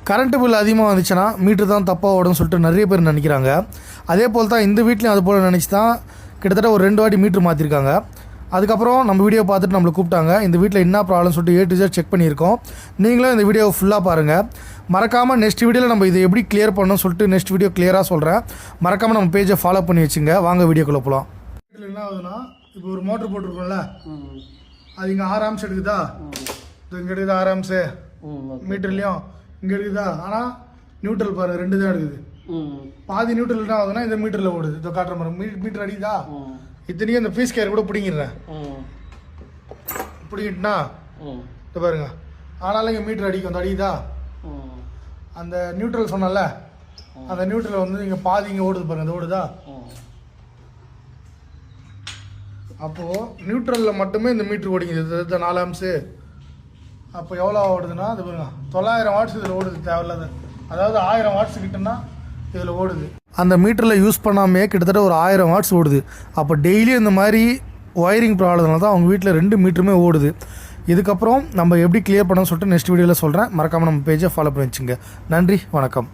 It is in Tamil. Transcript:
கரண்ட் பில் அதிகமாக வந்துச்சுன்னா மீட்ரு தான் தப்பாக ஓடுன்னு சொல்லிட்டு நிறைய பேர் நினைக்கிறாங்க. அதே போல் தான் இந்த வீட்லேயும் அது போல் நினச்சி தான் கிட்டத்தட்ட ஒரு 2 வாட்டி மீட்ரு மாற்றிருக்காங்க. அதுக்கப்புறம் நம்ம வீடியோ பார்த்துட்டு நம்மளை கூப்பிட்டாங்க. இந்த வீட்டில் என்ன ப்ராப்ளம் சொல்லிட்டு A to Z செக் பண்ணியிருக்கோம். நீங்களும் இந்த வீடியோவை ஃபுல்லாக பாருங்கள். மறக்காமல் நெக்ஸ்ட் வீடியோவில் நம்ம இதை எப்படி கிளியர் பண்ணணும்னு சொல்லிட்டு நெக்ஸ்ட் வீடியோ கிளியராக சொல்கிறேன். மறக்காமல் நம்ம பேஜை ஃபாலோ பண்ணி வச்சுங்க. வாங்க வீடியோக்குள்ளே போகலாம். வீட்டில் என்ன ஆகுதுன்னா, இப்போ ஒரு மோட்ரு போட்டிருக்கோம்ல, அது இங்கே 6 ஆம்ஸ் எடுக்குதா, இங்கே எடுக்குதா 6 ஆம்ஸு மீட்டர்லேயும் இங்கே எடுக்குதா. ஆனால் நியூட்ரல் பாரு 2 தான் எடுக்குது. பாதி நியூட்ரல் என்ன ஆகுதுன்னா இந்த மீட்டரில் ஓடுது. இதை காட்டுற மாதிரி மீட்டர் அடிக்குதா. இத்தனைக்கும் இந்த ஃபீஸ் கேர் கூட பிடிங்கிடுறேன். பிடிங்கிட்டுனா இதை பாருங்க. ஆனாலும் இங்கே மீட்டர் அடிக்கும். அந்த அடிக்குதா அந்த நியூட்ரல் சொன்னல, அந்த நியூட்ரல் வந்து இங்கே பாதி இங்கே ஓடுது பாருங்க. அது ஓடுதா. அப்போது நியூட்ரலில் மட்டுமே இந்த மீட்ரு ஓடிங்குது. இது 4 ஆம்ஸு. அப்போ எவ்வளோ ஓடுதுன்னா அது பாருங்க 900 வாட்ஸ் இதில் ஓடுது. தேவையில்லாத, அதாவது 1000 வாட்ஸ் கிட்டனா இதில் ஓடுது. அந்த மீட்டரில் யூஸ் பண்ணாமே கிட்டத்தட்ட ஒரு 1000 வாட்ஸ் ஓடுது. அப்போ டெய்லியும் இந்த மாதிரி ஒயரிங் ப்ராப்ளம்னால தான் அவங்க வீட்டில் 2 மீட்டருமே ஓடுது. இதுக்கப்புறம் நம்ம எப்படி கிளியர் பண்ணணும்னு சொல்லிட்டு நெக்ஸ்ட் வீடியோவில் சொல்கிறேன். மறக்காமல் நம்ம பேஜை ஃபாலோ பண்ணி வச்சுங்க. நன்றி, வணக்கம்.